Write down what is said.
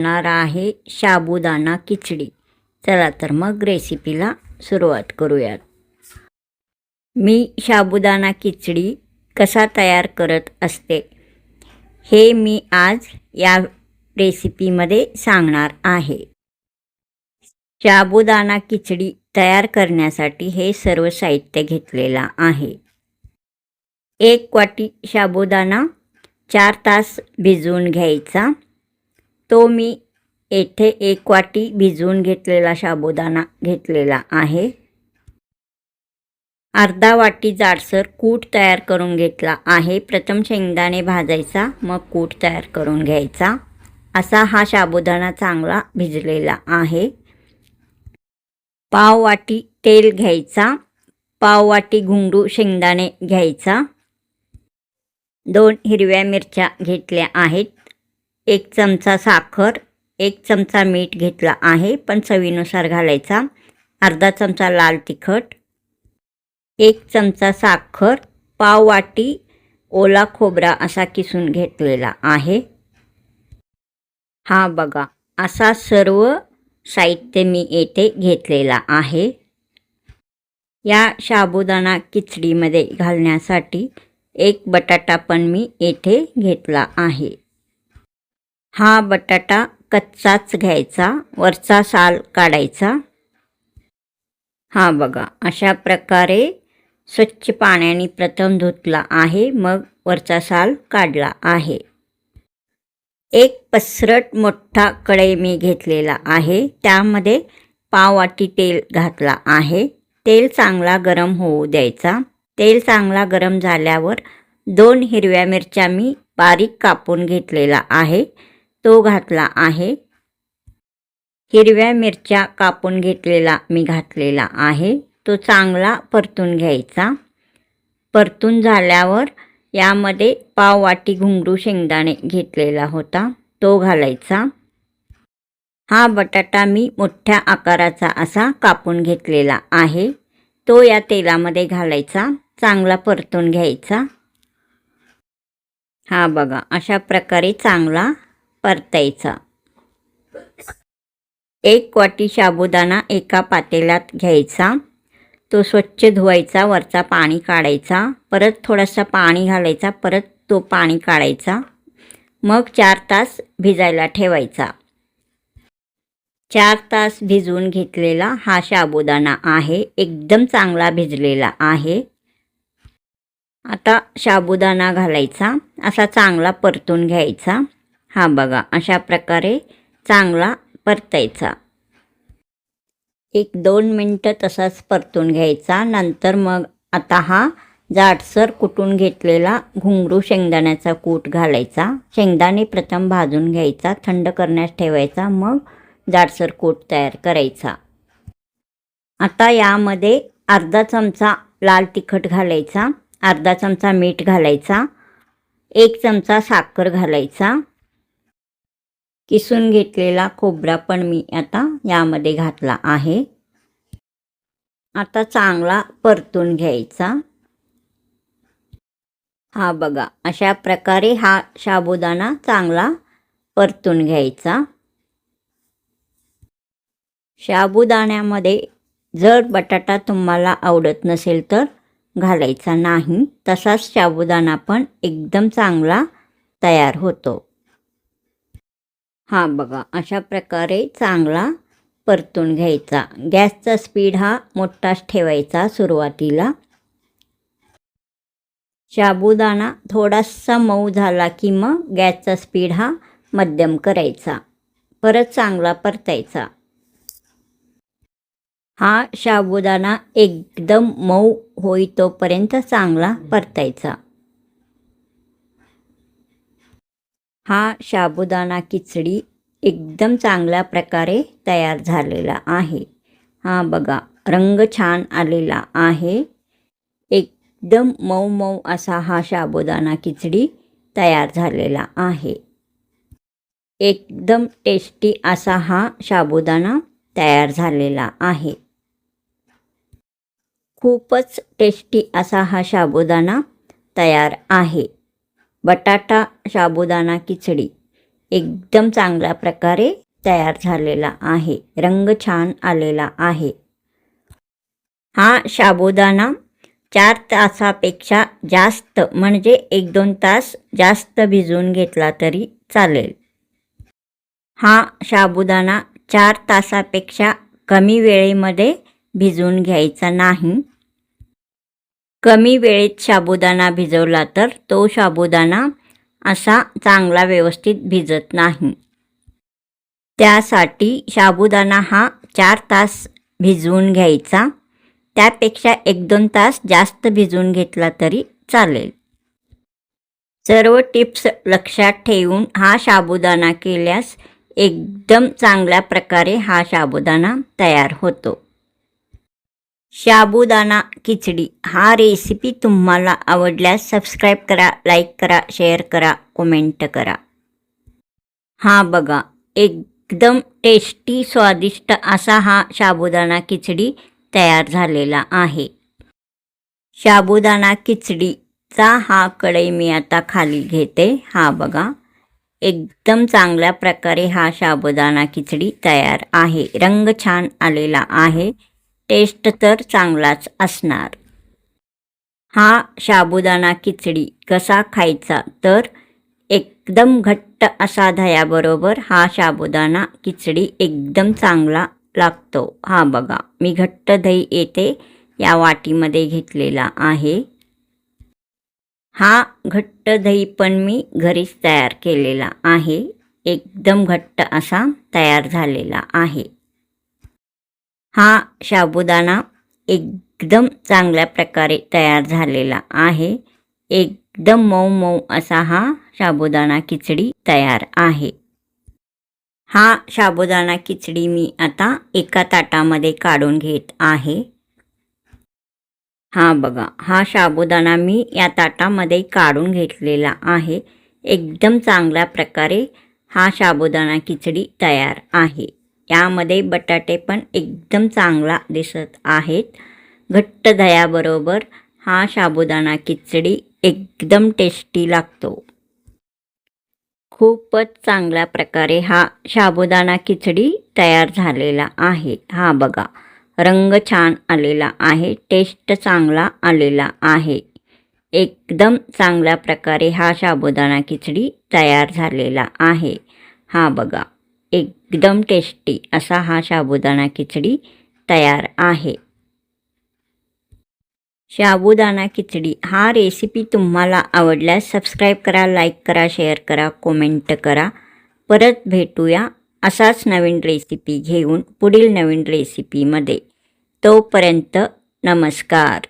बनणार आहे साबुदाणा खिचडी. चला तर मग रेसिपीला सुरुवात करूयात. मी साबुदाणा खिचडी कसा तयार करत असते हे मी आज या रेसिपीमध्ये सांगणार आहे. साबुदाणा खिचडी तयार करण्यासाठी हे सर्व साहित्य घेतलेला आहे. 1 वाटी साबुदाणा 4 तास भिजवून घ्यायचा. तो मी येथे 1 वाटी भिजवून घेतलेला साबुदाणा घेतलेला आहे. अर्धा वाटी जाडसर कूट तयार करून घेतला आहे. प्रथम शेंगदाणे भाजायचा, मग कूट तयार करून घ्यायचा. असा हा साबुदाणा चांगला भिजलेला आहे. पाव वाटी तेल घ्यायचा. पाव वाटी घुंगरू शेंगदाणे घ्यायचा. 2 हिरव्या मिरच्या घेतल्या आहेत. 1 चमचा साखर, 1 चमचा मीठ घेतला आहे पण चवीनुसार घालायचा. अर्धा चमचा लाल तिखट, 1 चमचा साखर, पाव वाटी ओला खोबरा असा किसून घेतलेला आहे. हा बघा, असा सर्व साहित्य मी येथे घेतलेला आहे. या साबुदाणा खिचडीमध्ये घालण्यासाठी 1 बटाटा पण मी येथे घेतला आहे. हा बटाटा कच्चाच घ्यायचा, वरचा साल काढायचा. हा बघा, अशा प्रकारे स्वच्छ पाण्याने प्रथम धुतला आहे, मग वरचा साल काढला आहे. 1 पसरट मोठा कढई मी घेतलेला आहे. त्यामध्ये पाव वाटी तेल घातला आहे. तेल चांगला गरम होऊ द्यायचा. तेल चांगला गरम झाल्यावर 2 हिरव्या मिरच्या मी बारीक कापून घेतलेला आहे, तो घातला आहे. हिरव्या मिरच्या कापून घेतलेला मी घातलेला आहे. तो चांगला परतून घ्यायचा. परतून झाल्यावर यामध्ये पाव वाटी घुंगरू शेंगदाणे घेतलेला होता, तो घालायचा. हा बटाटा मी मोठ्या आकाराचा असा कापून घेतलेला आहे, तो या तेलामध्ये घालायचा. चांगला परतून घ्यायचा. हा बघा, अशा प्रकारे चांगला परतायचा. 1 वाटी साबुदाणा एका पातेल्यात घ्यायचा. तो स्वच्छ धुवायचा, वरचा पाणी काढायचा. परत थोडासा पाणी घालायचा, परत तो पाणी काढायचा. मग 4 तास भिजायला ठेवायचा. 4 तास भिजवून घेतलेला हा साबुदाणा आहे. एकदम चांगला भिजलेला आहे. आता साबुदाणा घालायचा, असा चांगला परतून घ्यायचा. हा बघा, अशा प्रकारे चांगला परतायचा. 1-2 मिनटं तसाच परतून घ्यायचा. नंतर मग आता हा जाडसर कुटून घेतलेला घुंगरू शेंगदाण्याचा कूट घालायचा. शेंगदाणे प्रथम भाजून घ्यायचा, थंड करण्यास ठेवायचा, मग जाडसर कूट तयार करायचा. आता यामध्ये अर्धा चमचा लाल तिखट घालायचा, अर्धा चमचा मीठ घालायचा, 1 चमचा साखर घालायचा. किसून घेतलेला खोबरा पण मी आता यामध्ये घातला आहे. आता चांगला परतून घ्यायचा. हा बघा, अशा प्रकारे हा साबुदाणा चांगला परतून घ्यायचा. साबुदाण्यामध्ये जर बटाटा तुम्हाला आवडत नसेल तर घालायचा नाही. तसाच साबुदाणा पण एकदम चांगला तयार होतो. हा बघा, अशा प्रकारे चांगला परतून घ्यायचा. गॅसचा स्पीड हा मोठाच ठेवायचा सुरुवातीला. साबुदाणा थोडासा मऊ झाला की मग गॅसचा स्पीड हा मध्यम करायचा. परत चांगला परतायचा. हा साबुदाणा एकदम मऊ होई तोपर्यंत चांगला परतायचा. हा साबुदाणा खिचडी एकदम चांगल्या प्रकारे तयार झालेला आहे. हा बघा, रंग छान आलेला आहे. एकदम मऊ मऊ असा हा साबुदाणा खिचडी तयार झालेला आहे. एकदम टेस्टी असा हा साबुदाणा तयार झालेला आहे. खूपच टेस्टी असा हा साबुदाणा तयार आहे. बटाटा साबुदाणा खिचडी एकदम चांगल्या प्रकारे तयार झालेला आहे. रंग छान आलेला आहे. हा साबुदाणा 4 तासापेक्षा जास्त म्हणजे 1-2 तास जास्त भिजवून घेतला तरी चालेल. हा साबुदाणा 4 तासापेक्षा कमी वेळेमध्ये भिजवून घ्यायचा नाही. कमी वेळेत साबुदाणा भिजवला तर तो साबुदाणा असा चांगला व्यवस्थित भिजत नाही. त्यासाठी साबुदाणा हा 4 तास भिजवून घ्यायचा. त्यापेक्षा 1-2 तास जास्त भिजवून घेतला तरी चालेल. सर्व टिप्स लक्षात ठेवून हा साबुदाणा केल्यास एकदम चांगल्या प्रकारे हा साबुदाणा तयार होतो. साबुदाणा खिचडी हा रेसिपी तुम्हाला आवडल्यास सबस्क्राईब करा, लाईक करा, शेअर करा, कमेंट करा. हा बघा, एकदम टेस्टी स्वादिष्ट असा हा साबुदाणा खिचडी तयार झालेला आहे. साबुदाणा खिचडीचा हा कढई मी आता खाली घेते. हा बघा, एकदम चांगल्या प्रकारे हा साबुदाणा खिचडी तयार आहे. रंग छान आलेला आहे. टेस्ट तर चांगलाच असणार. हा साबुदाणा खिचडी कसा खायचा तर एकदम घट्ट असा दह्याबरोबर हा साबुदाणा खिचडी एकदम चांगला लागतो. हा बघा, मी घट्ट दही येते या वाटीमध्ये घेतलेला आहे. हा घट्ट दही पण मी घरीच तयार केलेला आहे. एकदम घट्ट असा तयार झालेला आहे. हा साबुदाणा एकदम चांगल्या प्रकारे तयार झालेला आहे. एकदम मऊ मऊ असा हा साबुदाणा खिचडी तयार आहे. हा साबुदाणा खिचडी मी आता एका ताटामध्ये काढून घेत आहे. हा बघा, हा साबुदाणा मी या ताटामध्ये काढून घेतलेला आहे. एकदम चांगल्या प्रकारे हा साबुदाणा खिचडी तयार आहे. यामध्ये बटाटे पण एकदम चांगला दिसत आहेत. घट्ट दह्याबरोबर हा साबुदाणा खिचडी एकदम टेस्टी लागतो. खूपच चांगल्या प्रकारे हा साबुदाणा खिचडी तयार झालेला आहे. हा बघा, रंग छान आलेला आहे. टेस्ट चांगला आलेला आहे. एकदम चांगल्या प्रकारे हा साबुदाणा खिचडी तयार झालेला आहे. हा बघा, एकदम टेस्टी असा हा साबुदाणा खिचडी तयार आहे. साबुदाणा खिचडी हा रेसिपी तुम्हाला आवडल्यास सबस्क्राईब करा, लाईक करा, शेअर करा, कमेंट करा. परत भेटूया असाच नवीन रेसिपी घेऊन पुढील नवीन रेसिपीमध्ये. तोपर्यंत नमस्कार.